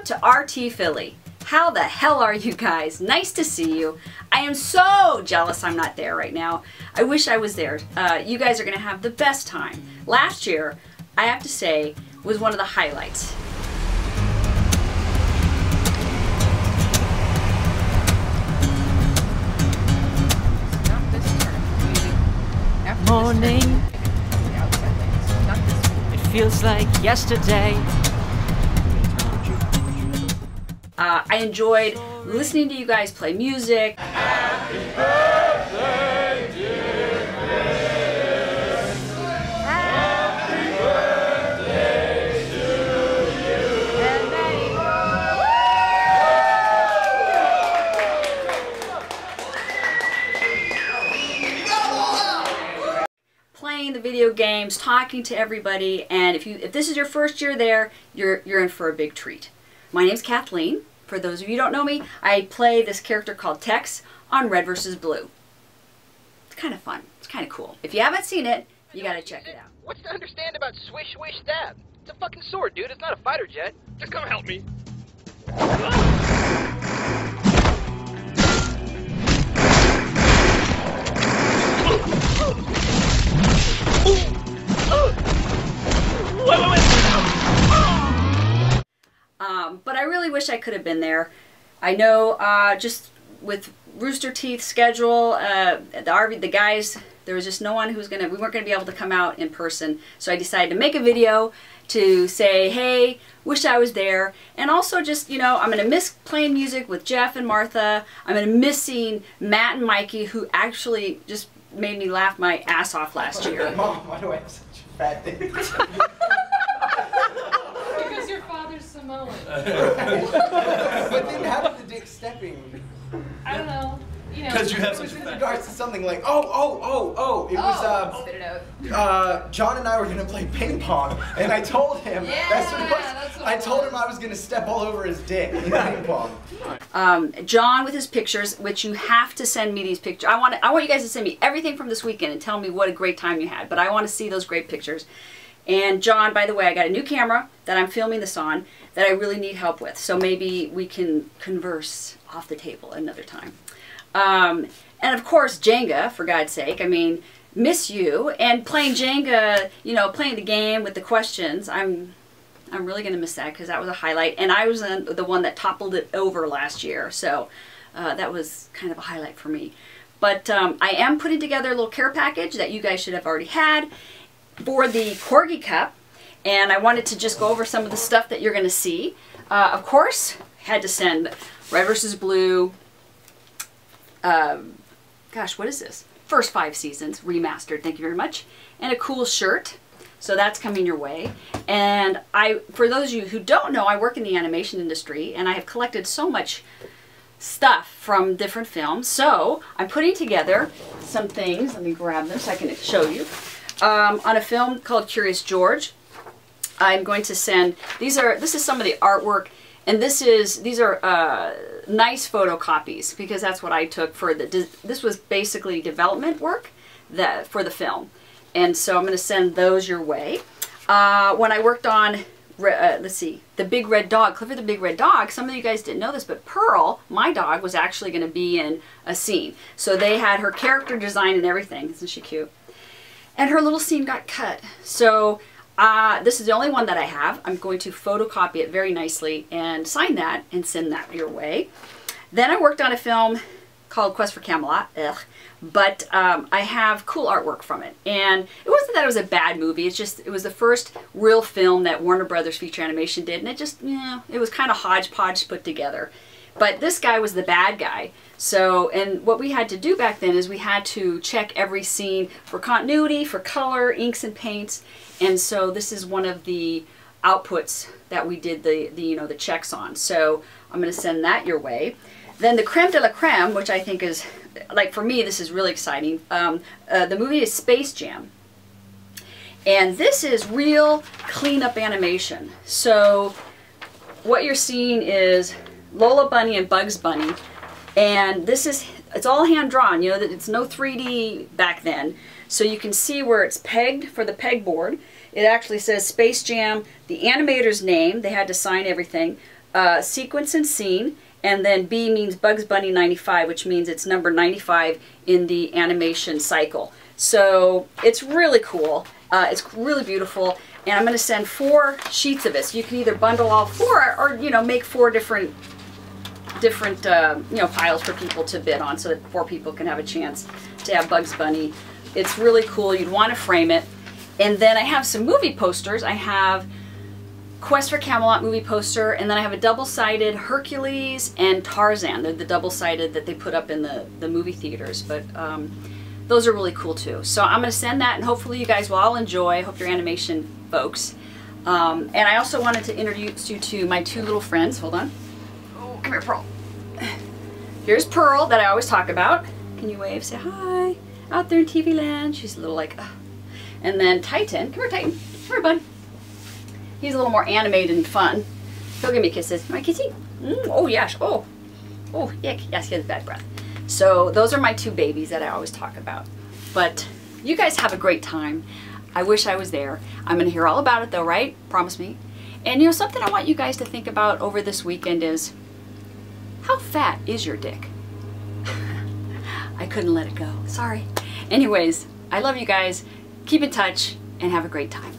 up to RT Philly. How the hell are you guys? Nice to see you. I am so jealous I'm not there right now. I wish I was there. You guys are going to have the best time. Last year, I have to say, was one of the highlights. Morning. It feels like yesterday. I enjoyed listening to you guys play music. Happy birthday, dear Chris. Happy birthday to you. Playing the video games, talking to everybody, and if this is your first year there, you're in for a big treat. My name's Kathleen. For those of you who don't know me, I play this character called Tex on Red vs. Blue. It's kind of fun. It's kind of cool. If you haven't seen it, you gotta check it out. What's to understand about swish, swish, stab? It's a fucking sword, dude. It's not a fighter jet. Just come help me. But I really wish I could have been there. I know just with Rooster Teeth's schedule, the guys, there was just no one who was we weren't gonna be able to come out in person. So I decided to make a video to say, hey, wish I was there. And also just, you know, I'm gonna miss playing music with Jeff and Martha. I'm gonna miss seeing Matt and Mikey, who actually just made me laugh my ass off last year. Mom, why do I have such a fat dick? Because your father's Samoan. But then how did the dick stepping? I don't know. You know. Because you have It such was a in fat. regards to something like, it was, Spit it out. John and I were gonna play ping pong, and I told him, Yeah, that's what it was. that's what I it told was. him I was gonna step all over his dick in ping pong. John with his pictures, which you have to send me these pictures. I want you guys to send me everything from this weekend and tell me what a great time you had. But I want to see those great pictures. And John, by the way, I got a new camera that I'm filming this on that I really need help with. So maybe we can converse off the table another time. And of course, Jenga, for God's sake. I mean, miss you. And playing Jenga, you know, playing the game with the questions, I'm really going to miss that because that was a highlight. And I was the one that toppled it over last year. So that was kind of a highlight for me. But I am putting together a little care package that you guys should have already had for the Corgi Cup. And I wanted to just go over some of the stuff that you're going to see. Of course, had to send Red vs. Blue. Gosh, what is this? First 5 seasons, remastered, thank you very much. And a cool shirt. So that's coming your way. And for those of you who don't know, I work in the animation industry and I have collected so much stuff from different films. So I'm putting together some things. Let me grab them so I can show you. On a film called Curious George, I'm going to send, this is some of the artwork, and these are nice photocopies because that's what I took for this was basically development work for the film. And so I'm going to send those your way. When I worked on, let's see, the Big Red Dog, Clifford the Big Red Dog, some of you guys didn't know this, but Pearl, my dog, was actually going to be in a scene. So they had her character design and everything. Isn't she cute? And her little scene got cut. So this is the only one that I have. I'm going to photocopy it very nicely and sign that and send that your way. Then I worked on a film called Quest for Camelot. But I have cool artwork from it. And it wasn't that it was a bad movie, it's just, it was the first real film that Warner Brothers Feature Animation did, and it just, it was kind of hodgepodge put together. But this guy was the bad guy. So, and what we had to do back then is we had to check every scene for continuity, for color, inks and paints, and so this is one of the outputs that we did the checks on. So I'm going to send that your way. Then the creme de la creme, which I think is, like for me, this is really exciting. The movie is Space Jam. And this is real cleanup animation. So what you're seeing is Lola Bunny and Bugs Bunny. And this is, it's all hand drawn, you know, that it's no 3D back then. So you can see where it's pegged for the pegboard. It actually says Space Jam, the animator's name, they had to sign everything. sequence and scene, and then B means Bugs Bunny 95, which means it's number 95 in the animation cycle. So it's really cool. It's really beautiful, and I'm going to send 4 sheets of it. So you can either bundle all 4, or you know, make 4 different you know, piles for people to bid on, so that 4 people can have a chance to have Bugs Bunny. It's really cool. You'd want to frame it. And then I have some movie posters. I have Quest for Camelot movie poster, and then I have a double-sided Hercules and Tarzan. They're the double-sided that they put up in the movie theaters, but those are really cool too. So I'm going to send that, and hopefully you guys will all enjoy. I hope you're animation folks. And I also wanted to introduce you to my 2 little friends. Hold on. Oh, come here, Pearl. Here's Pearl, that I always talk about. Can you wave? Say hi. Out there in TV land. She's a little like, ugh. And then Titan. Come here, Titan. Come here, bud. He's a little more animated and fun. He'll give me kisses. My kissy. Oh, yes. Oh. Oh, yeah. Yes, he has bad breath. So those are my 2 babies that I always talk about. But you guys have a great time. I wish I was there. I'm going to hear all about it though, right? Promise me. And you know, something I want you guys to think about over this weekend is, how fat is your dick? I couldn't let it go. Sorry. Anyways, I love you guys. Keep in touch and have a great time.